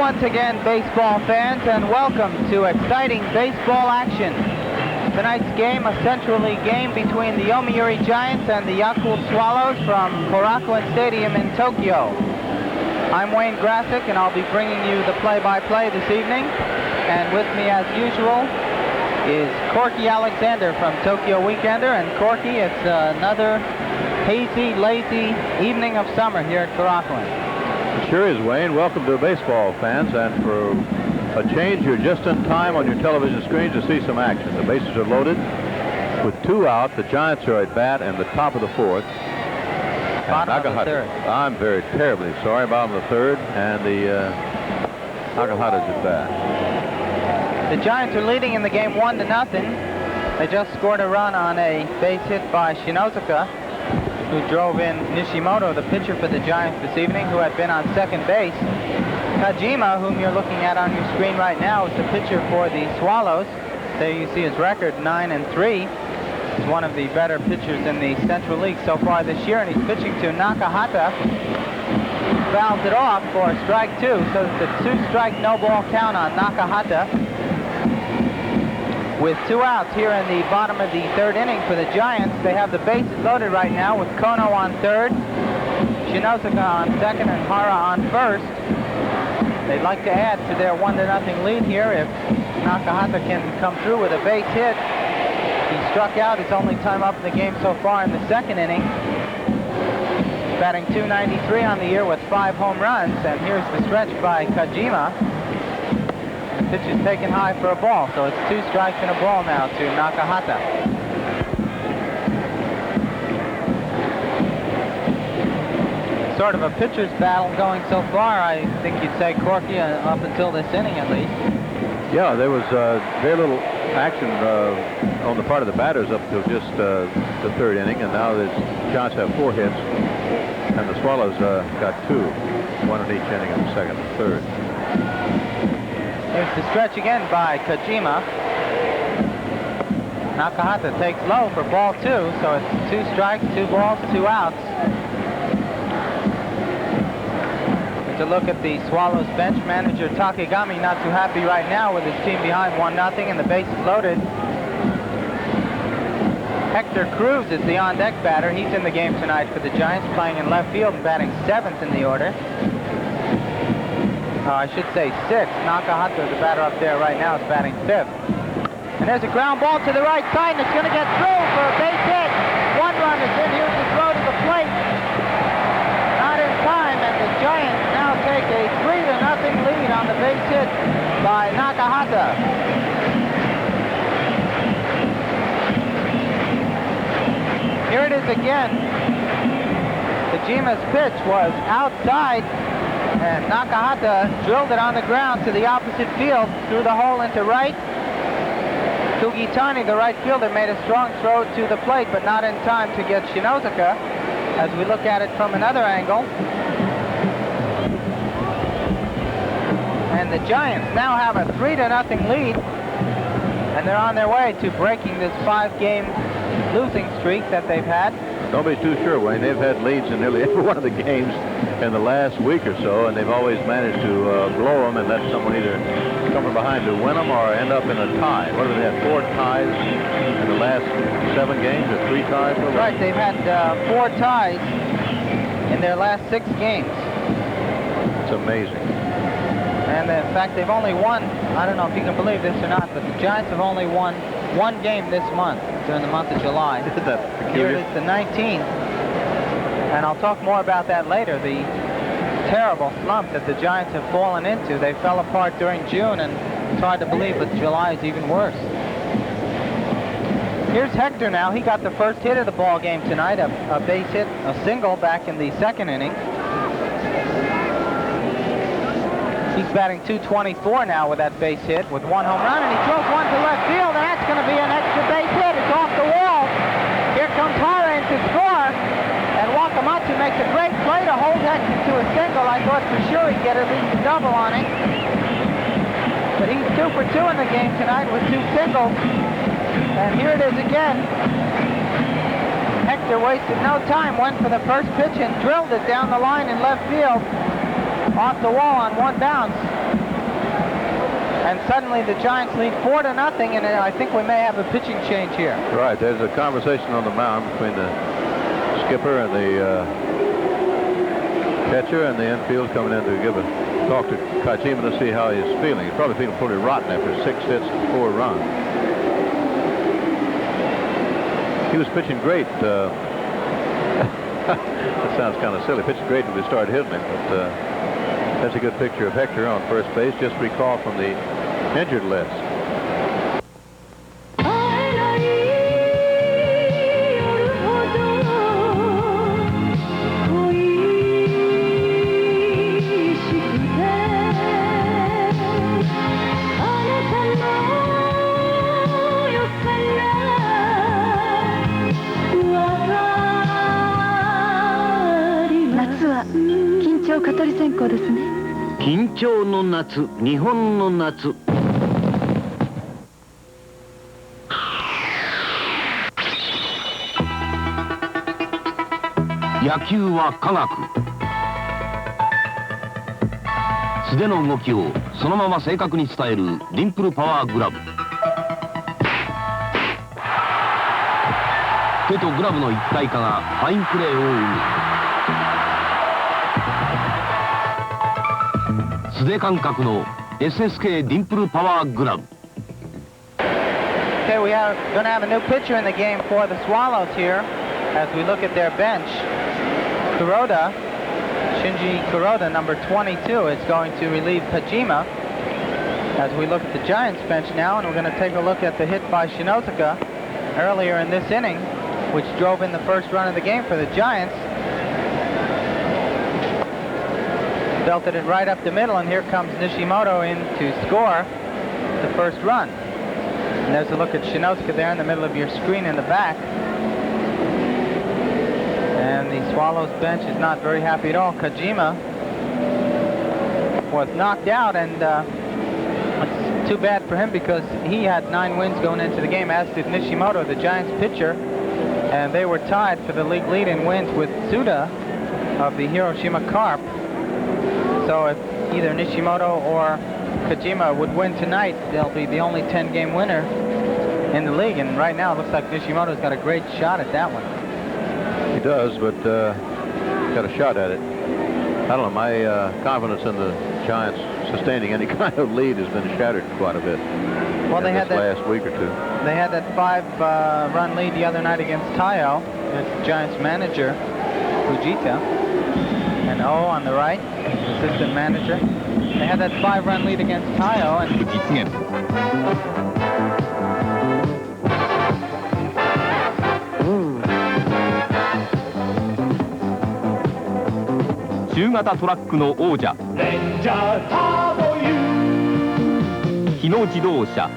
once again, baseball fans, and welcome to exciting baseball action. Tonight's game, a Central League game between the Yomiuri Giants and the Yakult Swallows from Korakuen Stadium in Tokyo. I'm Wayne Grassick, and I'll be bringing you the play-by-play this evening. And with me, as usual, is Corky Alexander from Tokyo Weekender. And Corky, it's another hazy, lazy evening of summer here at Korakuen. Sure is, Wayne. Welcome to baseball fans, and for a change, you're just in time on your television screens to see some action. The bases are loaded with 2 out. The Giants are at bat in the top of the 4th. Bottom of the 3rd. I'm very terribly sorry. Bottom of the 3rd, and the Nakahata's at bat. The Giants are leading in the game 1-0. They just scored a run on a base hit by Shinozuka, who drove in Nishimoto, the pitcher for the Giants this evening, who had been on second base. Kajima, whom you're looking at on your screen right now, is the pitcher for the Swallows. There you see his record, 9-3. He's one of the better pitchers in the Central League so far this year, and he's pitching to Nakahata. Fouls it off for strike 2, so it's a 2-strike, no-ball count on Nakahata. With 2 outs here in the bottom of the 3rd inning for the Giants. They have the bases loaded right now with Kono on 3rd, Shinozuka on 2nd, and Hara on 1st. They'd like to add to their 1-0 lead here if Nakahata can come through with a base hit. He struck out his only time up in the game so far in the 2nd inning. Batting .293 on the year with 5 home runs, and here's the stretch by Kajima. The pitch is taken high for a ball, so it's 2 strikes and a ball now to Nakahata. Sort of a pitcher's battle going so far, I think you'd say, Corky, up until this inning at least. Yeah, there was very little action on the part of the batters up till just the 3rd inning, and now the Giants have 4 hits, and the Swallows got 2, 1 in each inning in the 2nd and 3rd. Here's the stretch again by Kajima. Nakahata takes low for ball 2, so it's 2 strikes, 2 balls, 2 outs. To look at the Swallows bench, manager Takegami not too happy right now with his team behind 1-0 and the bases loaded. Hector Cruz is the on-deck batter. He's in the game tonight for the Giants, playing in left field and batting 7th in the order. I should say 6th. Nakahata, the batter up there right now, is batting 5th. And there's a ground ball to the right side, and it's going to get through for a base hit. 1 run is in. Here's the throw to the plate. Not in time, and the Giants now take a 3-0 lead on the base hit by Nakahata. Here it is again. Kajima's pitch was outside, and Nakahata drilled it on the ground to the opposite field through the hole into right. Kugitani, the right fielder, made a strong throw to the plate, but not in time to get Shinozuka. As we look at it from another angle. And the Giants now have a 3-0 lead, and they're on their way to breaking this 5-game losing streak that they've had. Don't be too sure, Wayne. They've had leads in nearly every one of the games in the last week or so, and they've always managed to blow them and let someone either come from behind to win them or end up in a tie. What have they had, 4 ties in the last 7 games, or 3 ties? Right, they've had 4 ties in their last 6 games. It's amazing. And in fact, they've only won, I don't know if you can believe this or not, but the Giants have only won 1 game this month, during the month of July. Isn't that peculiar? Here it is, the 19th. And I'll talk more about that later, the terrible slump that the Giants have fallen into. They fell apart during June, and it's hard to believe that July is even worse. Here's Hector now. He got the first hit of the ball game tonight, a base hit, a single back in the 2nd inning. He's batting .224 now with that base hit with 1 home run, and he throws 1 to left field, and that's going to be an extra base hit. It's off the wall. Here comes Hara in to score, and Wakamatsu makes a great play to hold Hector to a single. I thought for sure he'd get at least a double on it. But he's 2 for 2 in the game tonight with 2 singles. And here it is again. Hector wasted no time, went for the first pitch and drilled it down the line in left field. Off the wall on 1 bounce. And suddenly the Giants lead 4-0, and I think we may have a pitching change here. Right, there's a conversation on the mound between the skipper and the catcher, and the infield coming in to give a talk to Kajima to see how he's feeling. He's probably feeling pretty rotten after 6 hits and 4 runs. He was pitching great. That sounds kind of silly. Pitched great when we started hitting him, but that's a good picture of Hector on first base, just recalled from the injured list.緊張の夏、日本の夏。野球は科学。素手の動きをそのまま正確に伝えるディンプルパワーグラブ。手とグラブの一体化がファインプレーを生む。素手感覚の SSK ディンプルパワーグラブ。Okay, we are going to have a new pitcher in the game for the Swallows here as we look at their bench. Kuroda, Shinji Kuroda, number 22, is going to relieve Kajima as we look at the Giants bench now, and we're going to take a look at the hit by Shinozuka earlier in this inning, which drove in the first run of the game for the Giants. Belted it right up the middle, and here comes Nishimoto in to score the first run. And there's a look at Shinozuka there in the middle of your screen in the back. And the Swallows bench is not very happy at all. Kajima was knocked out, and it's too bad for him because he had 9 wins going into the game, as did Nishimoto, the Giants pitcher. And they were tied for the league lead in wins with Tsuda of the Hiroshima Carp. So if either Nishimoto or Kajima would win tonight, they'll be the only 10-game winner in the league. And right now, it looks like Nishimoto's got a great shot at that one. He does, but got a shot at it. I don't know, my confidence in the Giants sustaining any kind of lead has been shattered quite a bit. Well, they had that last week or two. They had that 5-run lead the other night against Taiyo, the Giants manager, Fujita. And O on the right, assistant manager. They had that 5-run lead against Taiyo, and 中型トラックの王者レンジャーターボユ日野自動車。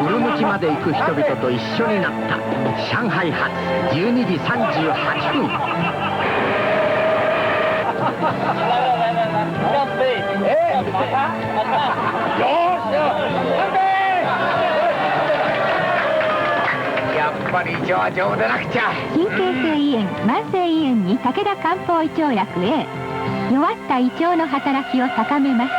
ウルムチまで行く人々と一緒になった上海発12時38分。やっぱり上々でなくちゃ。神経性胃炎、慢性胃炎に武田漢方胃腸薬 A。弱った胃腸の働きを高めます。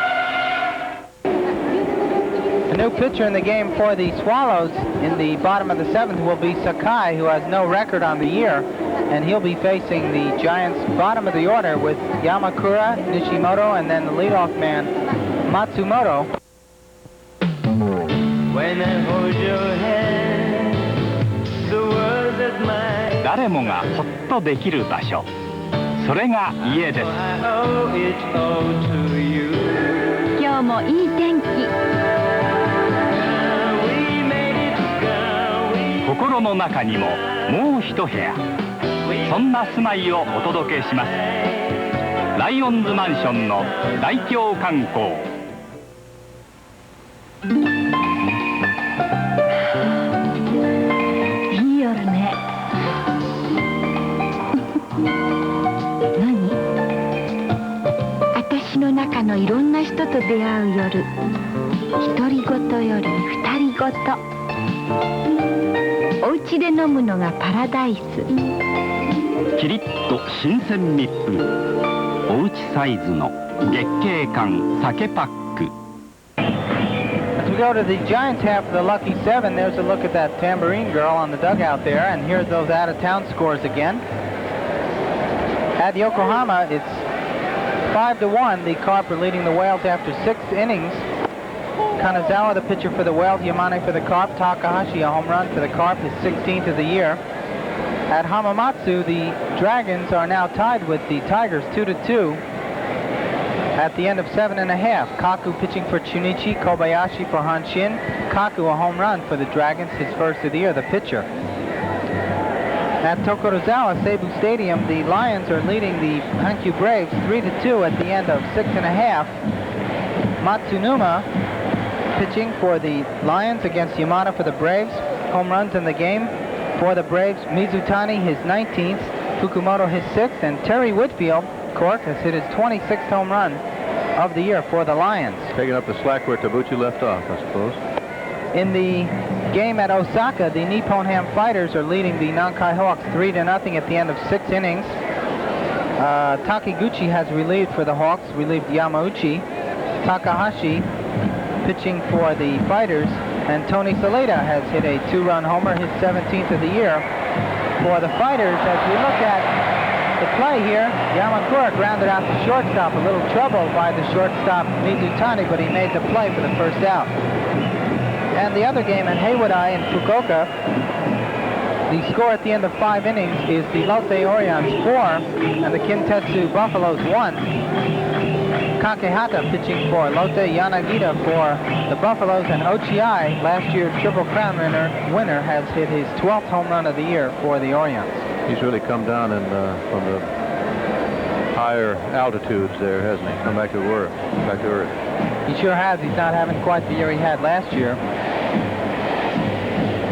A new pitcher in the game for the Swallows in the bottom of the 7th will be Sakai, who has no record on the year, and he'll be facing the Giants' bottom of the order with Yamakura, Nishimoto, and then the leadoff man, Matsumoto. When I hold your hand, the world's at my 誰もがほっとできる場所、それが家です。I owe it all to you. 今日もいい天気。心の中にももう一部屋、そんな住まいをお届けします。ライオンズマンションの大京観光。いい夜ね。何？私の中のいろんな人と出会う夜。独り言より二人ごと。お家で飲むのがパラダイス。キリッと新鮮密封。おうちサイズの月桂冠酒パック。 As we go to the Giants half of the Lucky Seven, there's a look at that tambourine girl on the dugout there, and here's those out-of-town scores again. At Yokohama, it's 5-1. The Carp are leading the Whales after 6 innings. Kanazawa, the pitcher for the Whales, Yamane for the Carp, Takahashi, a home run for the Carp, his 16th of the year. At Hamamatsu, the Dragons are now tied with the Tigers 2-2 at the end of 7.5. Kaku pitching for Chunichi, Kobayashi for Hanshin. Kaku, a home run for the Dragons, his first of the year, the pitcher. At Tokorozawa, Seibu Stadium, the Lions are leading the Hankyu Braves 3-2 at the end of 6.5. Matsunuma pitching for the Lions against Yamada for the Braves. Home runs in the game for the Braves. Mizutani, his 19th. Fukumoto, his 6th. And Terry Whitfield, Cork, has hit his 26th home run of the year for the Lions. Taking up the slack where Tabuchi left off, I suppose. In the game at Osaka, the Nippon Ham Fighters are leading the Nankai Hawks 3-0 at the end of 6 innings. Takiguchi has relieved for the Hawks, relieved Yamauchi. Takahashi pitching for the Fighters, and Tony Saleda has hit a 2-run homer, his 17th of the year for the Fighters. As we look at the play here, Yamakura grounded out to shortstop, a little troubled by the shortstop Mizutani, but he made the play for the first out. And the other game at Heiwadai in Fukuoka, the score at the end of 5 innings is the Lotte Orions 4 and the Kintetsu Buffaloes 1. Kakehata pitching for Lotte, Yanagita for the Buffaloes, and Ochiai, last year's Triple Crown winner, has hit his 12th home run of the year for the Orions. He's really come down from the higher altitudes there, hasn't he? Come back to earth. He sure has. He's not having quite the year he had last year.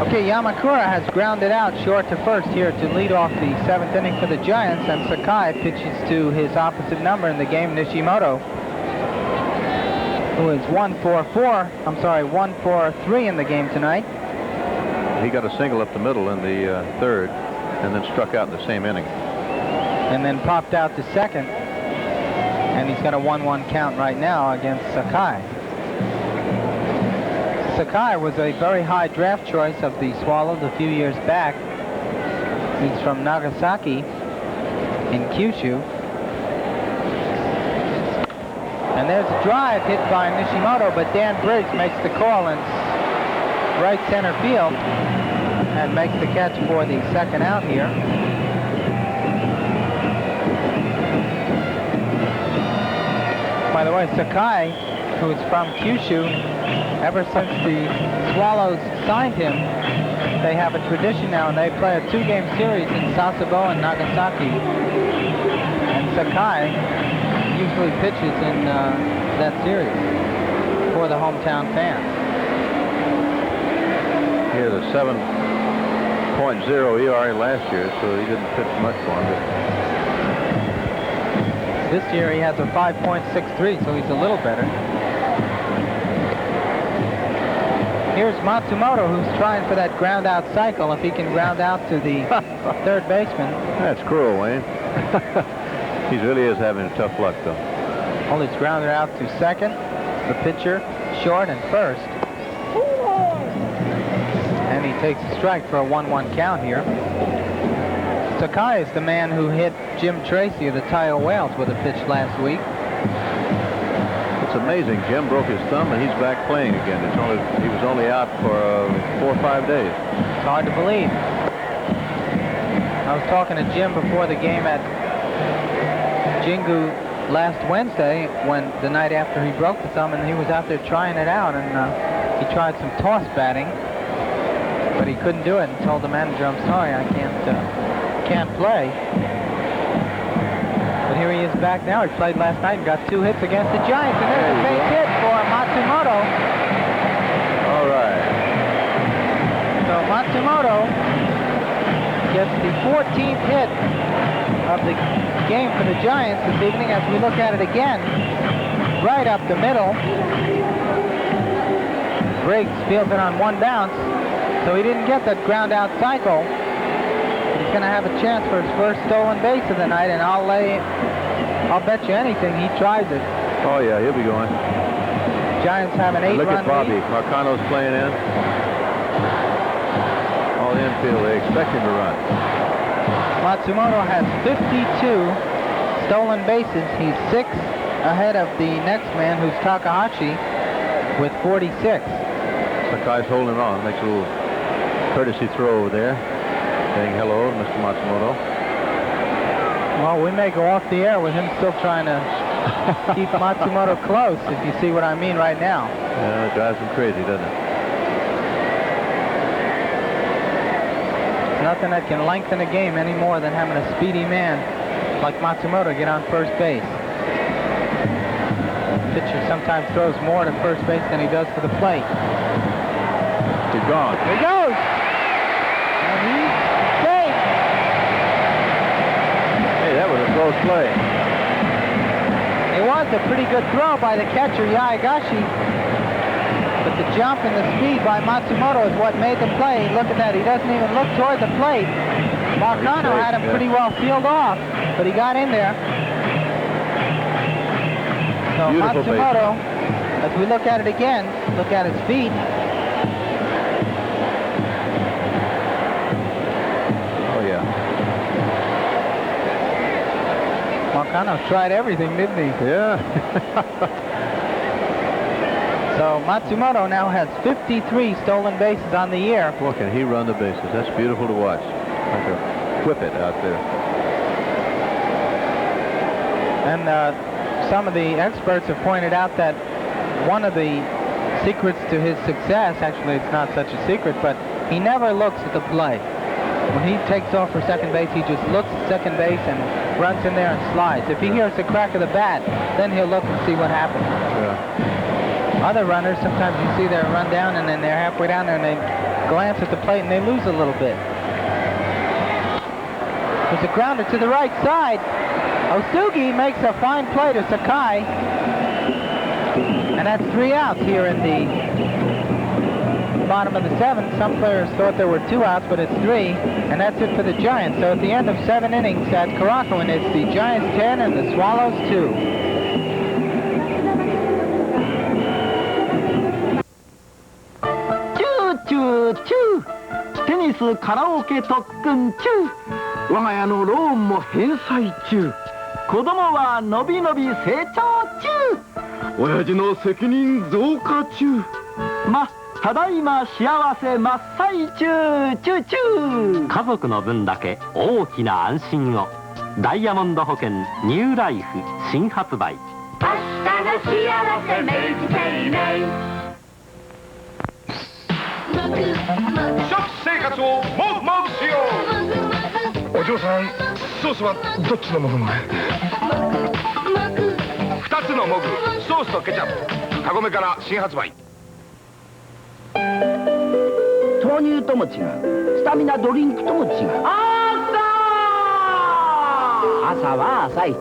Okay, Yamakura has grounded out short to first here to lead off the 7th inning for the Giants, and Sakai pitches to his opposite number in the game, Nishimoto, who is 1 for 3 in the game tonight. He got a single up the middle in the 3rd, and then struck out in the same inning. And then popped out to second. And he's got a 1-1 count right now against Sakai. Sakai was a very high draft choice of the Swallows a few years back. He's from Nagasaki in Kyushu. And there's a drive hit by Nishimoto, but Dan Briggs makes the call in right center field and makes the catch for the second out here. By the way, Sakai, who is from Kyushu, ever since the Swallows signed him, they have a tradition now, and they play a 2-game series in Sasebo and Nagasaki. And Sakai usually pitches in that series for the hometown fans. He had a 7.0 ERA last year, so he didn't pitch much for him. This year he has a 5.63, so he's a little better. Here's Matsumoto, who's trying for that ground out cycle, if he can ground out to the third baseman. That's cruel, Wayne. He really is having tough luck, though. Well, he's grounded out to second, the pitcher, short, and first. And he takes a strike for a 1-1 count here. Sakai is the man who hit Jim Tracy of the Tayo Whales with a pitch last week. It's amazing. Jim broke his thumb, and he's back playing again. He was only out for 4 or 5 days. It's hard to believe. I was talking to Jim before the game at Jingu last Wednesday, when the night after he broke the thumb, and he was out there trying it out, and he tried some toss batting, but he couldn't do it, and told the manager, "I'm sorry, I can't play." But here he is back now. He played last night and got 2 hits against the Giants, and there's a base hit for Matsumoto. All right. So Matsumoto gets the 14th hit of the game for the Giants this evening. As we look at it again, right up the middle. Briggs fields it on 1 bounce, so he didn't get that ground out cycle. He's going to have a chance for his first stolen base of the night, and I'll lay I'll bet you anything he tries it. Oh, yeah, he'll be going. Giants have an 8-run Look at Bobby. lead. Marcano's playing in. All infield. They expect him to run. Matsumoto has 52 stolen bases. He's 6 ahead of the next man, who's Takahashi, with 46. Sakai's holding on. Makes a little courtesy throw over there. Saying hello to Mr. Matsumoto. Well, we may go off the air with him still trying to keep Matsumoto close, if you see what I mean right now. Yeah, it drives him crazy, doesn't it? Nothing that can lengthen a game any more than having a speedy man like Matsumoto get on first base. Pitcher sometimes throws more to first base than he does to the plate. He's gone. Here he goes! And he's safe! Hey, that was a close play. It was a pretty good throw by the catcher, Yaigashi. But the jump and the speed by Matsumoto is what made the play. Look at that. He doesn't even look toward the plate. Marcano had him pretty well sealed off, but he got in there. So Beautiful Matsumoto, as we look at it again, look at his feet. Oh, yeah. Marcano tried everything, didn't he? Yeah. So Matsumoto now has 53 stolen bases on the year. Boy, can he run the bases. That's beautiful to watch. Like a whippet out there. And some of the experts have pointed out that one of the secrets to his success, actually it's not such a secret, but he never looks at the play. When he takes off for second base, he just looks at second base and runs in there and slides. If he hears the crack of the bat, then he'll look and see what happens. Yeah. Other runners, sometimes you see their run down and then they're halfway down there and they glance at the plate and they lose a little bit. There's a grounder to the right side. Osugi makes a fine play to Sakai. And that's 3 outs here in the bottom of the 7th. Some players thought there were 2 outs, but it's 3. And that's it for the Giants. So at the end of 7 innings at Karakoan, it's the Giants 10 and the Swallows 2.テニスカラオケ特訓中。我が家のローンも返済中。子供はのびのび成長中。親父の責任増加中。ただいま幸せ真っ最中。家族の分だけ大きな安心を。ダイヤモンド保険ニューライフ新発売。明日が幸せ明治生命。食生活をもぐもぐしよう。お嬢さん、ソースはどっちのもぐんだい？2つのもぐ、ソースとケチャップ。カゴメから新発売。豆乳とも違う。スタミナドリンクとも違う。朝は朝一。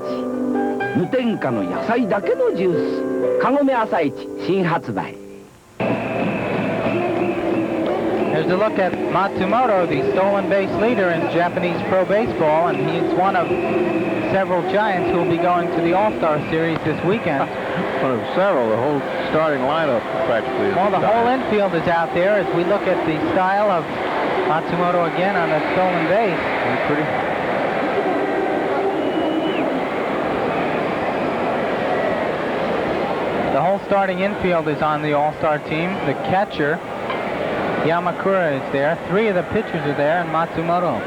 無添加の野菜だけのジュース。カゴメ朝一新発売。Here's a look at Matsumoto, the stolen base leader in Japanese pro baseball, and he's one of several Giants who will be going to the All-Star Series this weekend. One of several. The whole starting lineup practically is. Well, the whole infield is out there as we look at the style of Matsumoto again on that stolen base. That's pretty. The whole starting infield is on the All-Star team. The catcher, Yamakura, is there. 3 of the pitchers are there, and Matsumoto.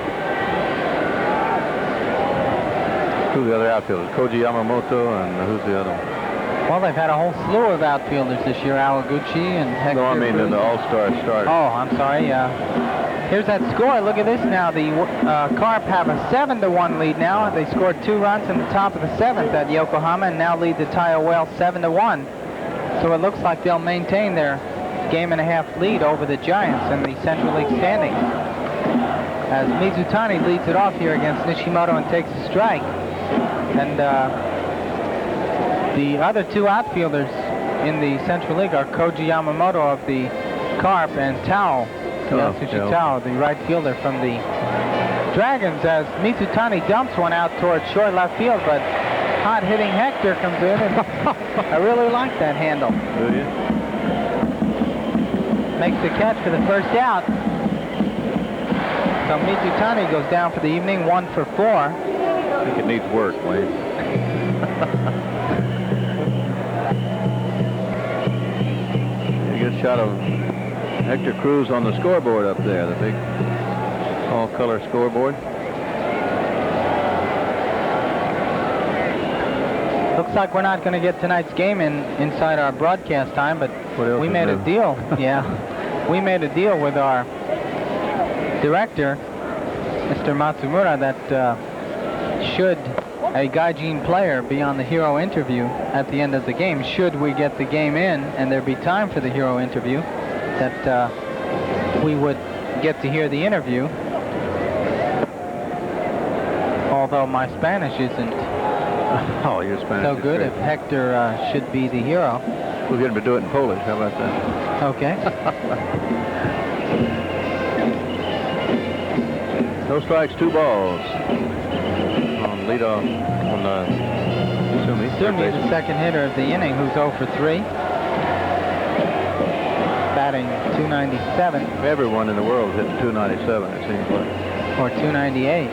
Who's the other outfielders? Koji Yamamoto, and who's the other one? Well, they've had a whole slew of outfielders this year. Awaguchi and Hector. No, I mean in the All-Star started. Oh, I'm sorry. Here's that score. Look at this now. The Carp have a 7-1 lead now. They scored 2 runs in the top of the 7th at Yokohama and now lead the Taiyo Whale 7-1. So it looks like they'll maintain their game-and-a-half lead over the Giants in the Central League standings. As Mizutani leads it off here against Nishimoto and takes a strike. And the other 2 outfielders in the Central League are Koji Yamamoto of the Carp and Tao, Tao, the right fielder from the Dragons, as Mizutani dumps one out towards short left field, but hot-hitting Hector comes in, and I really like that handle. Do you? Makes the catch for the first out. So Mizutani goes down for the evening, 1 for 4. I think it needs work, Wayne. A good shot of Hector Cruz on the scoreboard up there, the big all-color scoreboard. Looks like we're not going to get tonight's game inside our broadcast time, but we made a deal. Yeah, we made a deal with our director, Mr. Matsumura, that should a Gaijin player be on the hero interview at the end of the game, should we get the game in and there be time for the hero interview, that we would get to hear the interview. Although my Spanish isn't your Spanish so is good, great. if Hector should be the hero. We'll get him to do it in Polish. How about that? Okay. No strikes, 2 balls. On leadoff on Sumi. Sumi, the second hitter of the inning, who's 0 for 3. Batting .297. Everyone in the world is hitting .297, it seems like. Or .298.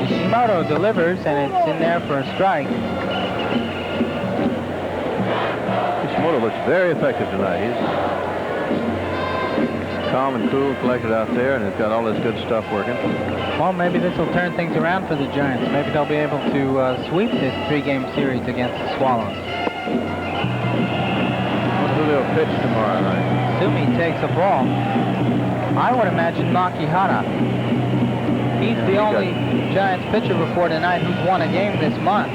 Nishimoto delivers, and it's in there for a strike. Nishimoto looks very effective tonight. He's calm and cool, collected out there, and he's got all this good stuff working. Well, maybe this will turn things around for the Giants. Maybe they'll be able to sweep this 3-game series against the Swallows. Wonder who they'll pitch tomorrow night. Sumi takes a ball. I would imagine Makihara. He's the only Giants pitcher before tonight who's won a game this month.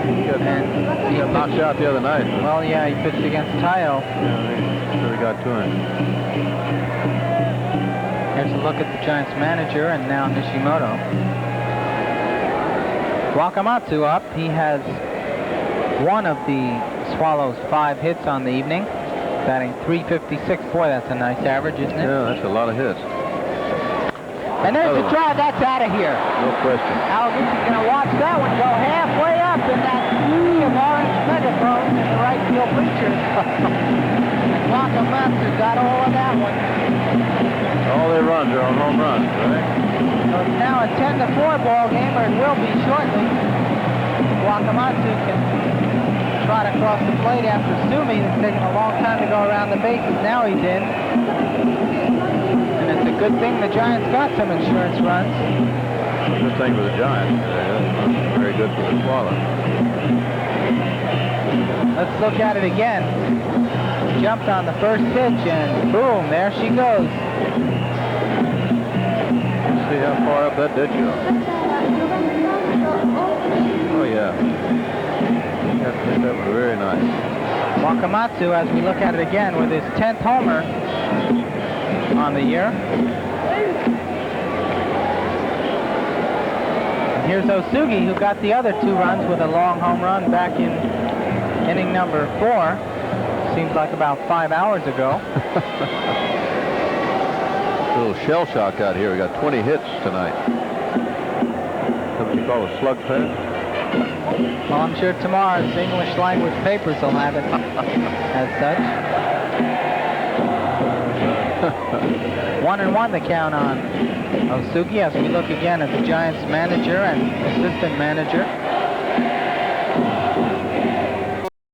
He got knocked out the other night. Well, yeah, he pitched against Tayo. Yeah, they really got to him. Here's a look at the Giants manager and now Nishimoto. Wakamatsu up. He has one of the Swallows' 5 hits on the evening. Batting .356. Boy, that's a nice average, isn't it? Yeah, that's a lot of hits. And there's the drive. That's out of here. No question. Alaguchi's going to watch that one go halfway up in that sea of orange megaphones in the right field bleachers. Wakamatsu got all of that one. All their runs are on home runs, right? So it's now a 10-4 ball game, or it will be shortly. Wakamatsu can trot across the plate after Sumi. It's taken a long time to go around the bases. Now he's in. And it's a good thing the Giants got some insurance runs. Good thing for the Giants. Very good for the Swallows. Let's look at it again. Jumped on the first pitch, and boom, there she goes. Let's see how far up that did go. Oh, yeah. That was very nice. Wakamatsu, as we look at it again, with his 10th homer on the year. And here's Osugi, who got the other 2 runs with a long home run back in inning number 4. Seems like about 5 hours ago. A little shell shock out here. We got 20 hits tonight. That's what you call a slugfest. Well, I'm sure tomorrow's English language papers will have it as such. 1-1 the count on Osugi as we look again at the Giants manager and assistant manager.